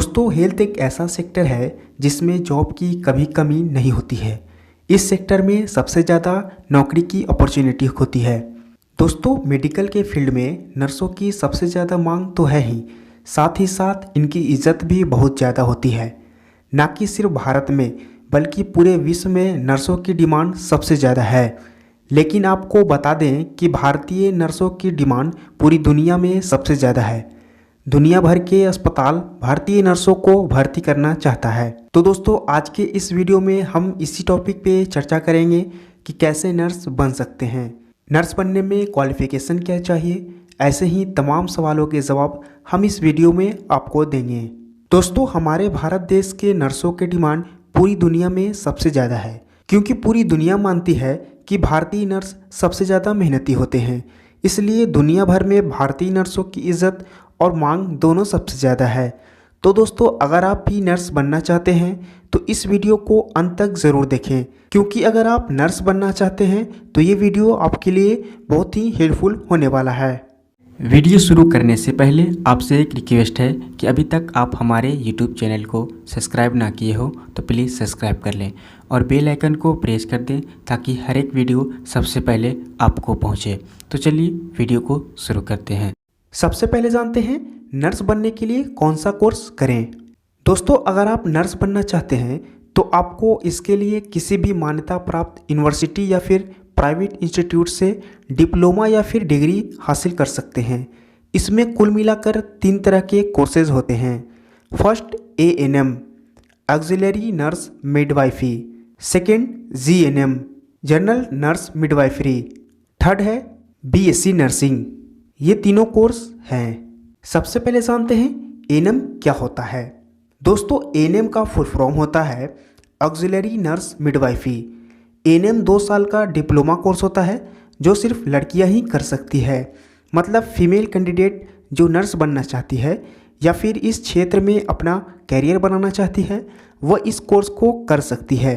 दोस्तों हेल्थ एक ऐसा सेक्टर है जिसमें जॉब की कभी कमी नहीं होती है। इस सेक्टर में सबसे ज़्यादा नौकरी की अपॉर्चुनिटी होती है। दोस्तों मेडिकल के फील्ड में नर्सों की सबसे ज़्यादा मांग तो है ही साथ इनकी इज्जत भी बहुत ज़्यादा होती है। ना कि सिर्फ भारत में बल्कि पूरे विश्व में नर्सों की डिमांड सबसे ज़्यादा है। लेकिन आपको बता दें कि भारतीय नर्सों की डिमांड पूरी दुनिया में सबसे ज़्यादा है। दुनिया भर के अस्पताल भारतीय नर्सों को भर्ती करना चाहता है। तो दोस्तों आज के इस वीडियो में हम इसी टॉपिक पे चर्चा करेंगे कि कैसे नर्स बन सकते हैं, नर्स बनने में क्वालिफिकेशन क्या चाहिए। ऐसे ही तमाम सवालों के जवाब हम इस वीडियो में आपको देंगे। दोस्तों हमारे भारत देश के नर्सों की डिमांड पूरी दुनिया में सबसे ज़्यादा है, क्योंकि पूरी दुनिया मानती है कि भारतीय नर्स सबसे ज़्यादा मेहनती होते हैं। इसलिए दुनिया भर में भारतीय नर्सों की इज्जत और मांग दोनों सबसे ज़्यादा है। तो दोस्तों अगर आप भी नर्स बनना चाहते हैं तो इस वीडियो को अंत तक ज़रूर देखें, क्योंकि अगर आप नर्स बनना चाहते हैं तो ये वीडियो आपके लिए बहुत ही हेल्पफुल होने वाला है। वीडियो शुरू करने से पहले आपसे एक रिक्वेस्ट है कि अभी तक आप हमारे YouTube चैनल को सब्सक्राइब ना किए हो तो प्लीज़ सब्सक्राइब कर लें और बेल आइकन को प्रेस कर दें ताकि हर एक वीडियो सबसे पहले आपको पहुंचे। तो चलिए वीडियो को शुरू करते हैं। सबसे पहले जानते हैं नर्स बनने के लिए कौन सा कोर्स करें। दोस्तों अगर आप नर्स बनना चाहते हैं तो आपको इसके लिए किसी भी मान्यता प्राप्त यूनिवर्सिटी या फिर प्राइवेट इंस्टीट्यूट से डिप्लोमा या फिर डिग्री हासिल कर सकते हैं। इसमें कुल मिलाकर 3 तरह के कोर्सेज होते हैं। First ANM auxiliary nurse midwifery, second GNM general nurse midwifery, third है BSc नर्सिंग। ये तीनों कोर्स हैं। सबसे पहले जानते हैं ANM क्या होता है। दोस्तों ANM का फुल फॉर्म होता है ऑक्सिलरी नर्स मिडवाइफरी। ANM 2 साल का डिप्लोमा कोर्स होता है जो सिर्फ लड़कियां ही कर सकती है। मतलब फीमेल कैंडिडेट जो नर्स बनना चाहती है या फिर इस क्षेत्र में अपना कैरियर बनाना चाहती है वह इस कोर्स को कर सकती है।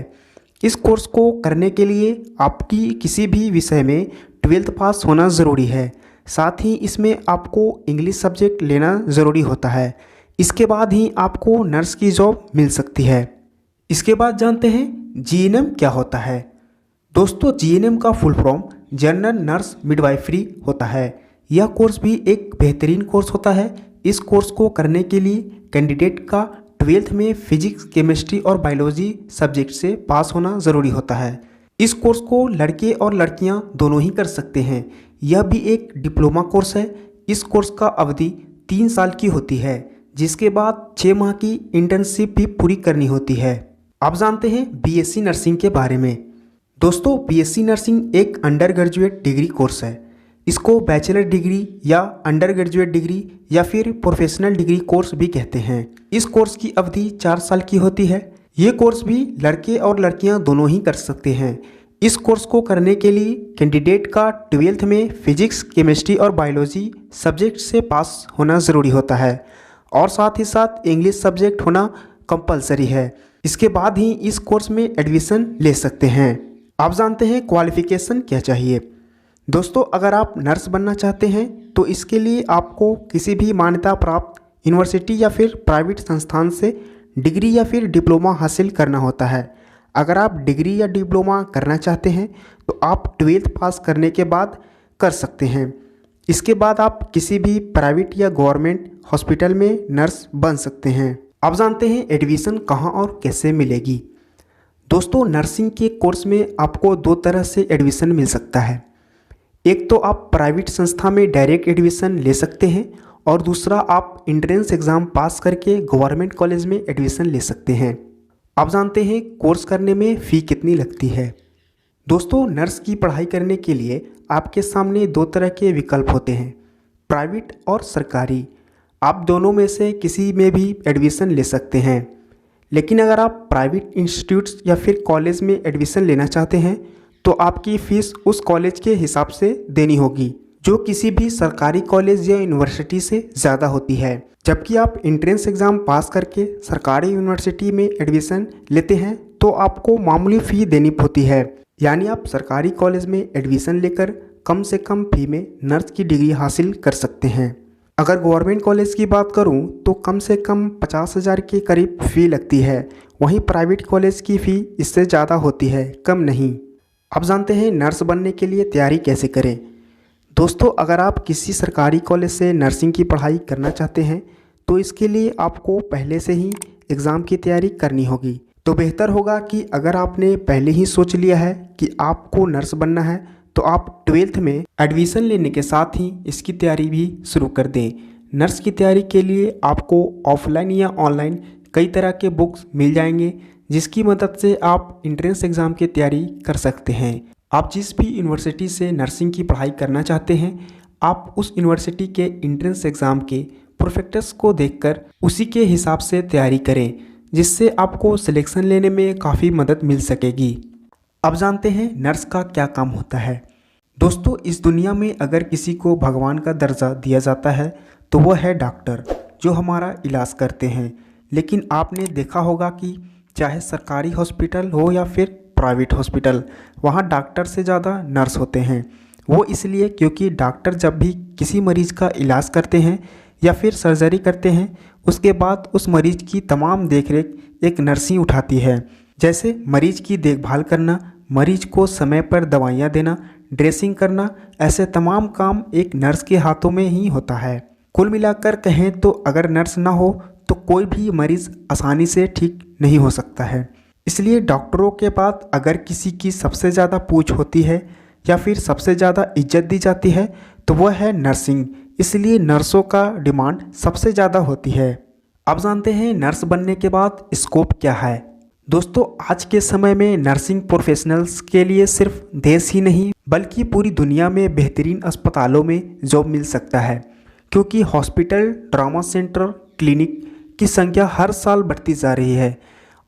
इस कोर्स को करने के लिए आपकी किसी भी विषय में 12th पास होना ज़रूरी है। साथ ही इसमें आपको इंग्लिश सब्जेक्ट लेना ज़रूरी होता है। इसके बाद ही आपको नर्स की जॉब मिल सकती है। इसके बाद जानते हैं GNM क्या होता है। दोस्तों GNM का full form general nurse midwifery होता है। यह कोर्स भी एक बेहतरीन कोर्स होता है। इस कोर्स को करने के लिए कैंडिडेट का 12th में फिजिक्स, केमिस्ट्री और बायोलॉजी सब्जेक्ट से पास होना ज़रूरी होता है। इस कोर्स को लड़के और लड़कियां दोनों ही कर सकते हैं। यह भी एक डिप्लोमा कोर्स है। इस कोर्स का अवधि 3 साल की होती है, जिसके बाद 6 माह की इंटर्नशिप भी पूरी करनी होती है। अब जानते हैं BSc नर्सिंग के बारे में। दोस्तों BSc नर्सिंग एक अंडर ग्रेजुएट डिग्री कोर्स है। इसको बैचलर डिग्री या अंडर ग्रेजुएट डिग्री या फिर प्रोफेशनल डिग्री कोर्स भी कहते हैं। इस कोर्स की अवधि 4 साल की होती है। ये कोर्स भी लड़के और लड़कियां दोनों ही कर सकते हैं। इस कोर्स को करने के लिए कैंडिडेट का 12th में फिजिक्स, केमिस्ट्री और बायोलॉजी सब्जेक्ट से पास होना ज़रूरी होता है और साथ ही साथ इंग्लिश सब्जेक्ट होना कंपलसरी है। इसके बाद ही इस कोर्स में एडमिशन ले सकते हैं। आप जानते हैं क्वालिफ़िकेशन क्या चाहिए। दोस्तों अगर आप नर्स बनना चाहते हैं तो इसके लिए आपको किसी भी मान्यता प्राप्त यूनिवर्सिटी या फिर प्राइवेट संस्थान से डिग्री या फिर डिप्लोमा हासिल करना होता है। अगर आप डिग्री या डिप्लोमा करना चाहते हैं तो आप 12th पास करने के बाद कर सकते हैं। इसके बाद आप किसी भी प्राइवेट या गवर्नमेंट हॉस्पिटल में नर्स बन सकते हैं। अब जानते हैं एडमिशन कहाँ और कैसे मिलेगी। दोस्तों नर्सिंग के कोर्स में आपको 2 तरह से एडमिशन मिल सकता है। एक तो आप प्राइवेट संस्था में डायरेक्ट एडमिशन ले सकते हैं और दूसरा आप एंट्रेंस एग्ज़ाम पास करके गवर्नमेंट कॉलेज में एडमिशन ले सकते हैं। अब जानते हैं कोर्स करने में फ़ी कितनी लगती है। दोस्तों नर्स की पढ़ाई करने के लिए आपके सामने 2 तरह के विकल्प होते हैं, प्राइवेट और सरकारी। आप दोनों में से किसी में भी एडमिशन ले सकते हैं। लेकिन अगर आप प्राइवेट इंस्टीट्यूट्स या फिर कॉलेज में एडमिशन लेना चाहते हैं तो आपकी फ़ीस उस कॉलेज के हिसाब से देनी होगी, जो किसी भी सरकारी कॉलेज या यूनिवर्सिटी से ज़्यादा होती है। जबकि आप एंट्रेंस एग्ज़ाम पास करके सरकारी यूनिवर्सिटी में एडमिशन लेते हैं तो आपको मामूली फ़ी देनी होती है। यानी आप सरकारी कॉलेज में एडमिशन लेकर कम से कम फ़ी में नर्स की डिग्री हासिल कर सकते हैं। अगर गवर्नमेंट कॉलेज की बात करूं तो कम से कम 50,000 के करीब फ़ी लगती है। वहीं प्राइवेट कॉलेज की फ़ी इससे ज़्यादा होती है, कम नहीं। अब जानते हैं नर्स बनने के लिए तैयारी कैसे करें। दोस्तों, अगर आप किसी सरकारी कॉलेज से नर्सिंग की पढ़ाई करना चाहते हैं तो इसके लिए आपको पहले से ही एग्ज़ाम की तैयारी करनी होगी। तो बेहतर होगा कि अगर आपने पहले ही सोच लिया है कि आपको नर्स बनना है तो आप 12th में एडमिशन लेने के साथ ही इसकी तैयारी भी शुरू कर दें। नर्स की तैयारी के लिए आपको ऑफलाइन या ऑनलाइन कई तरह के बुक्स मिल जाएंगे, जिसकी मदद से आप एंट्रेंस एग्ज़ाम की तैयारी कर सकते हैं। आप जिस भी यूनिवर्सिटी से नर्सिंग की पढ़ाई करना चाहते हैं, आप उस यूनिवर्सिटी के एंट्रेंस एग्ज़ाम के प्रोस्पेक्टस को देखकर उसी के हिसाब से तैयारी करें, जिससे आपको सिलेक्शन लेने में काफ़ी मदद मिल सकेगी। अब जानते हैं नर्स का क्या काम होता है। दोस्तों, इस दुनिया में अगर किसी को भगवान का दर्जा दिया जाता है तो वह है डॉक्टर, जो हमारा इलाज करते हैं। लेकिन आपने देखा होगा कि चाहे सरकारी हॉस्पिटल हो या फिर प्राइवेट हॉस्पिटल, वहाँ डॉक्टर से ज़्यादा नर्स होते हैं। वो इसलिए क्योंकि डॉक्टर जब भी किसी मरीज़ का इलाज करते हैं या फिर सर्जरी करते हैं, उसके बाद उस मरीज़ की तमाम देखरेख एक नर्स ही उठाती है। जैसे मरीज़ की देखभाल करना, मरीज को समय पर दवाइयाँ देना, ड्रेसिंग करना, ऐसे तमाम काम एक नर्स के हाथों में ही होता है। कुल मिलाकर कहें तो अगर नर्स ना हो तो कोई भी मरीज़ आसानी से ठीक नहीं हो सकता है। इसलिए डॉक्टरों के बाद अगर किसी की सबसे ज़्यादा पूछ होती है या फिर सबसे ज़्यादा इज्जत दी जाती है तो वह है नर्सिंग। इसलिए नर्सों का डिमांड सबसे ज़्यादा होती है। अब जानते हैं नर्स बनने के बाद स्कोप क्या है। दोस्तों, आज के समय में नर्सिंग प्रोफेशनल्स के लिए सिर्फ देश ही नहीं बल्कि पूरी दुनिया में बेहतरीन अस्पतालों में जॉब मिल सकता है, क्योंकि हॉस्पिटल, ट्रॉमा सेंटर, क्लिनिक की संख्या हर साल बढ़ती जा रही है।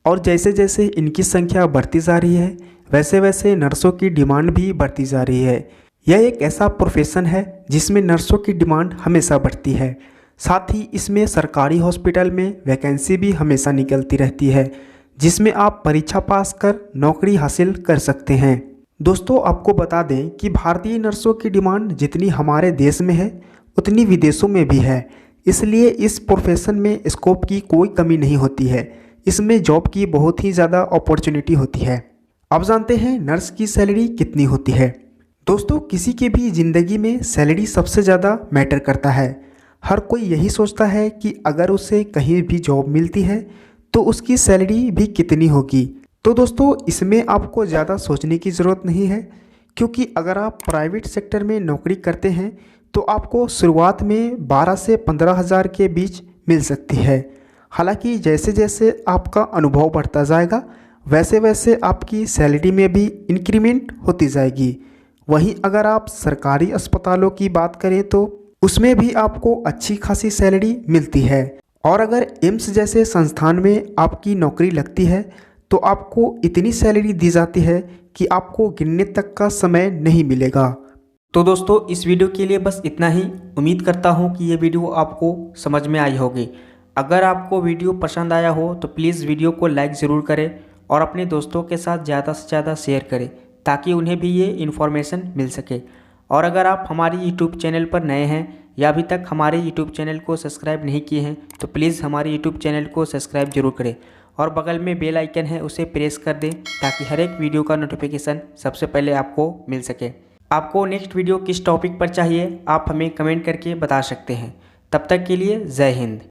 और जैसे जैसे इनकी संख्या बढ़ती जा रही है वैसे वैसे नर्सों की डिमांड भी बढ़ती जा रही है। यह एक ऐसा प्रोफेशन है जिसमें नर्सों की डिमांड हमेशा बढ़ती है। साथ ही इसमें सरकारी हॉस्पिटल में वैकेंसी भी हमेशा निकलती रहती है, जिसमें आप परीक्षा पास कर नौकरी हासिल कर सकते हैं। दोस्तों, आपको बता दें कि भारतीय नर्सों की डिमांड जितनी हमारे देश में है उतनी विदेशों में भी है। इसलिए इस प्रोफेशन में स्कोप की कोई कमी नहीं होती है। इसमें जॉब की बहुत ही ज़्यादा अपॉर्चुनिटी होती है। अब जानते हैं नर्स की सैलरी कितनी होती है। दोस्तों, किसी की भी ज़िंदगी में सैलरी सबसे ज़्यादा मैटर करता है। हर कोई यही सोचता है कि अगर उसे कहीं भी जॉब मिलती है तो उसकी सैलरी भी कितनी होगी। तो दोस्तों, इसमें आपको ज़्यादा सोचने की ज़रूरत नहीं है, क्योंकि अगर आप प्राइवेट सेक्टर में नौकरी करते हैं तो आपको शुरुआत में 12 से 15,000 के बीच मिल सकती है। हालांकि जैसे जैसे आपका अनुभव बढ़ता जाएगा वैसे वैसे आपकी सैलरी में भी इंक्रीमेंट होती जाएगी। वहीं अगर आप सरकारी अस्पतालों की बात करें तो उसमें भी आपको अच्छी खासी सैलरी मिलती है। और अगर एम्स जैसे संस्थान में आपकी नौकरी लगती है तो आपको इतनी सैलरी दी जाती है कि आपको गिनने तक का समय नहीं मिलेगा। तो दोस्तों, इस वीडियो के लिए बस इतना ही। उम्मीद करता हूँ कि ये वीडियो आपको समझ में आई होगी। अगर आपको वीडियो पसंद आया हो तो प्लीज़ वीडियो को लाइक ज़रूर करें और अपने दोस्तों के साथ ज़्यादा से ज़्यादा शेयर करें, ताकि उन्हें भी ये इन्फॉर्मेशन मिल सके। और अगर आप हमारी यूट्यूब चैनल पर नए हैं या अभी तक हमारे यूट्यूब चैनल को सब्सक्राइब नहीं किए हैं तो प्लीज़ हमारे यूट्यूब चैनल को सब्सक्राइब जरूर करें और बगल में बेल आइकन है उसे प्रेस कर दें, ताकि हर एक वीडियो का नोटिफिकेशन सबसे पहले आपको मिल सके। आपको नेक्स्ट वीडियो किस टॉपिक पर चाहिए आप हमें कमेंट करके बता सकते हैं। तब तक के लिए जय हिंद।